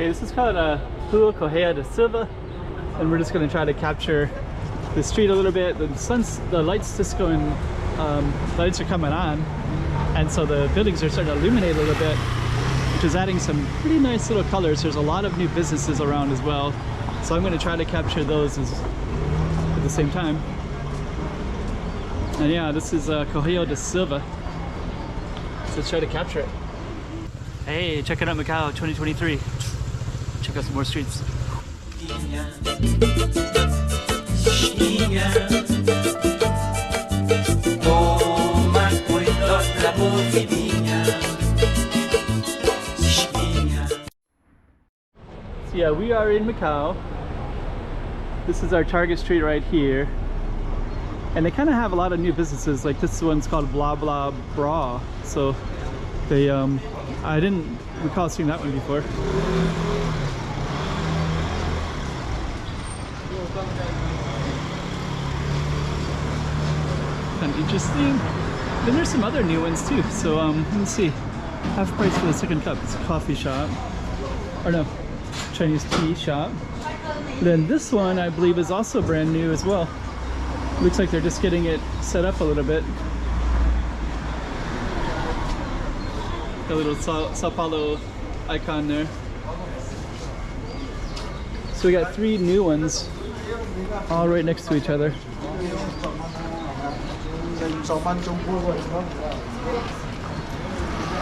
Okay, this is called Correia de Silva, and we're just going to try to capture the street a little bit. The lights just going, the lights are coming on, and so the buildings are starting to illuminate a little bit, which is adding some pretty nice little colors. There's a lot of new businesses around as well, so I'm going to try to capture those at the same time. And yeah, this is Correia de Silva, so let's try to capture it. Hey, check it out, Macau 2023. Check out some more streets. So yeah, we are in Macau. This is our target street right here. And they kind of have a lot of new businesses, like this one's called Blah Blah Bra. So they, I didn't recall seeing that one before. Kind of interesting. Then there's some other new ones too. So let's see. Half price for the second cup. It's a coffee shop. Or no, Chinese tea shop. Then this one I believe is also brand new as well. Looks like they're just getting it set up a little bit. A little Sao Paulo icon there. So we got 3 new ones all right next to each other.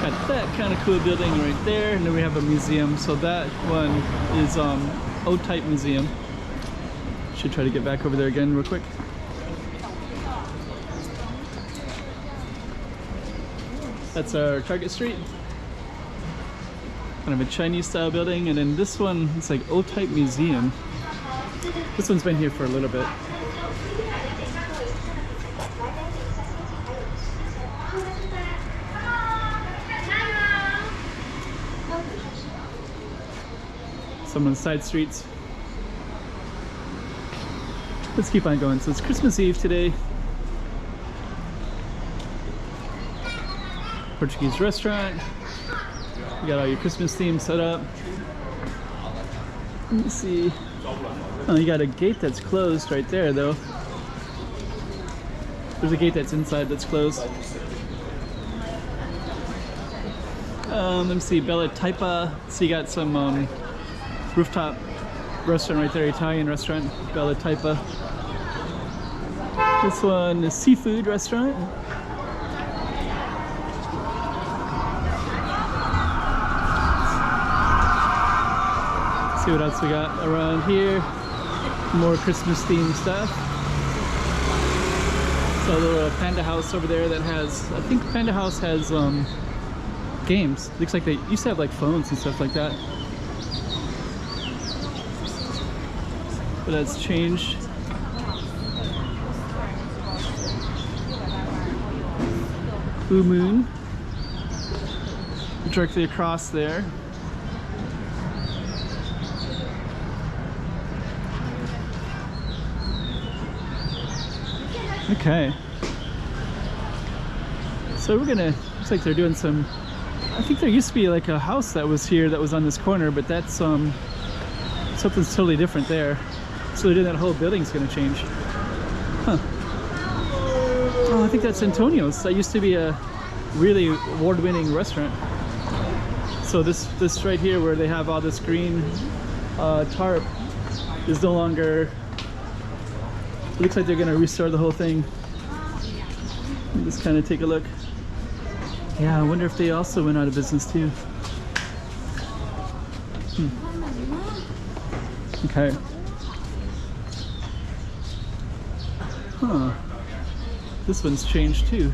Got that kind of cool building right there, and then we have a museum. So that one is O-type museum. Should try to get back over there again real quick. That's our target street. Kind of a Chinese style building, and then this one, it's like O-type museum. This one's been here for a little bit. Some on the side streets. Let's keep on going. So it's Christmas Eve today. Portuguese restaurant. You got all your Christmas themes set up. Let me see. Oh, you got a gate that's closed right there though. There's a gate that's inside that's closed. Let me see, Bella Taipa. So you got some rooftop restaurant right there, Italian restaurant, Bella Taipa. This one is seafood restaurant. See what else we got around here. More Christmas themed stuff. So a little Panda House over there that has, I think Panda House has games. Looks like they used to have like phones and stuff like that. But that's changed. Blue Moon. Directly across there. Okay, so we're gonna, looks like they're doing some, I think there used to be like a house that was here that was on this corner, but that's something's totally different there. So they're doing that whole building's gonna change. Huh. Oh, I think that's Antonio's. That used to be a really award-winning restaurant. So this right here where they have all this green tarp is no longer. It looks like they're gonna restore the whole thing. Just kind of take a look. Yeah, I wonder if they also went out of business too. Okay. Huh. This one's changed too.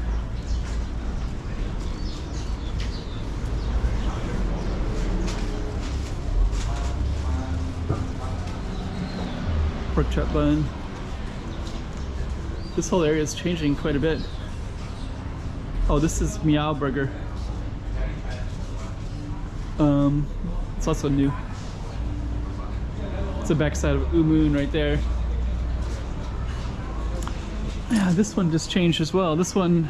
Pork chop bun. This whole area is changing quite a bit. Oh, this is Meow Burger. It's also new. It's the backside of Umoon right there. Yeah, this one just changed as well. This one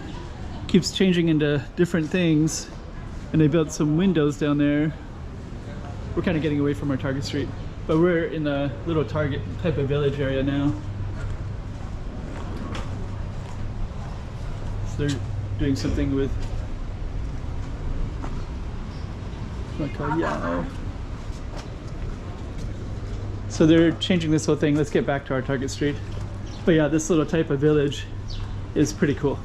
keeps changing into different things, and they built some windows down there. we're kind of getting away from our Target street, but we're in a little Target type of village area now. So they're doing something with Macau. So they're changing this whole thing. Let's get back to our Target street. But yeah, this little type of village is pretty cool.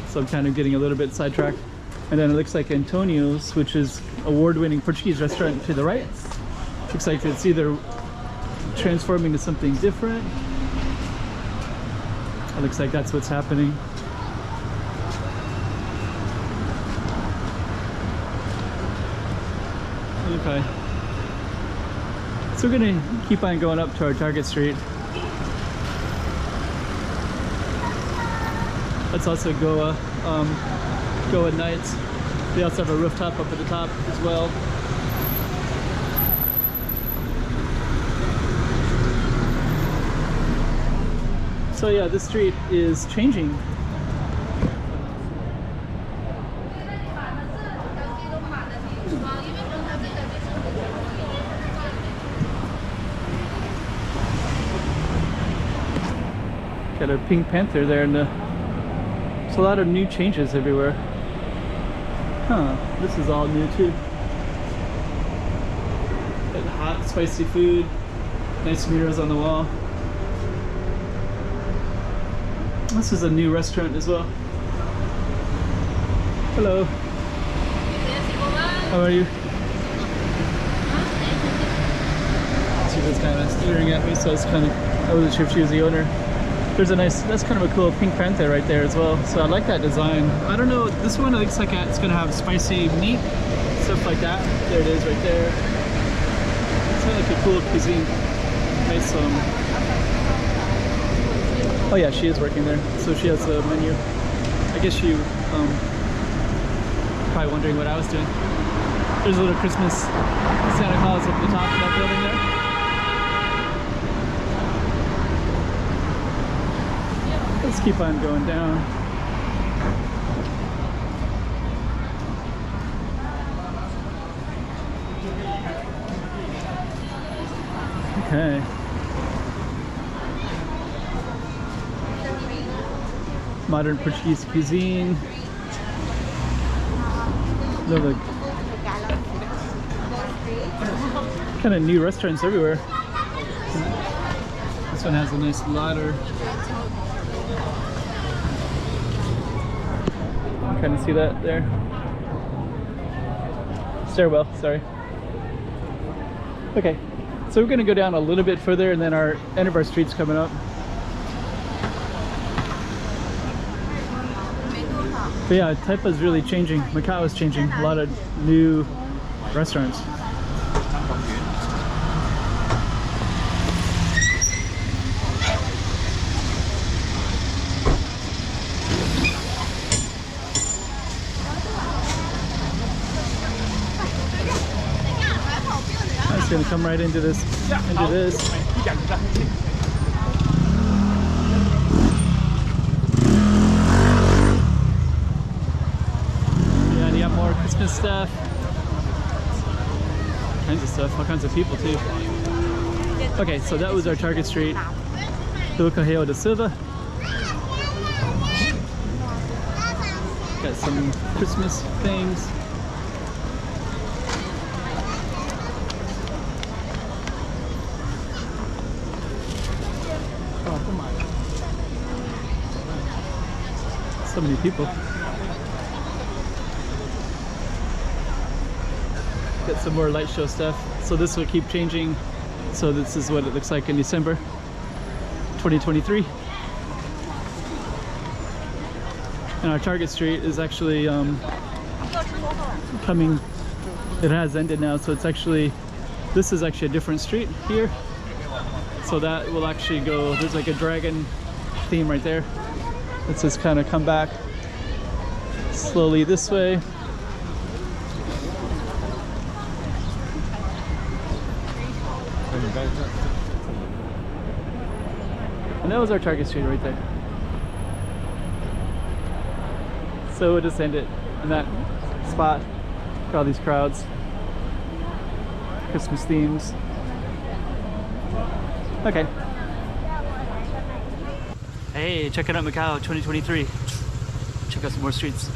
So I'm kind of getting a little bit sidetracked. And then it looks like Antonio's, which is award-winning Portuguese restaurant to the right. Looks like it's either transforming to something different. It looks like that's what's happening. Okay. So we're gonna keep on going up to our Target street. That's also Goa. Goa nights. They also have a rooftop up at the top as well. So yeah, this street is changing. Got a Pink Panther there, and there's a lot of new changes everywhere. Huh, this is all new too. Got hot, spicy food, nice mirrors on the wall. This is a new restaurant as well. Hello. How are you? She was kind of staring at me, so I wasn't sure if she was the owner. There's a nice, that's kind of a cool Pink Panther right there as well. So I like that design. I don't know, this one looks like it's gonna have spicy meat, stuff like that. There it is right there. It's kind of like a cool cuisine. Nice, oh yeah, she is working there. So she has a menu. I guess she, probably wondering what I was doing. There's a little Christmas Santa Claus up at the top of that building there. Let's keep on going down. Okay. Modern Portuguese cuisine. Another kind of new restaurants everywhere. This one has a nice ladder. Kind of see that there. Stairwell, sorry. Okay, so we're gonna go down a little bit further, and then our end of our street's coming up. But yeah, Taipa is really changing. Macau is changing. A lot of new restaurants. It's gonna come right into this. Into this. Yeah, and you got more Christmas stuff. All kinds of stuff. All kinds of people too. Okay, so that was our Target street. Do Correia de Silva. Got some Christmas things. So many people. Get some more light show stuff. So this will keep changing. So this is what it looks like in December 2023. And our Target street is actually coming. It has ended now, so it's actually, this is actually a different street here. So that will actually go, there's like a dragon theme right there. Let's just kind of come back slowly this way. And that was our Target street right there. So we'll just end it in that spot. Look at all these crowds. Christmas themes. Okay. Hey, check it out Macau 2023. Check out some more streets.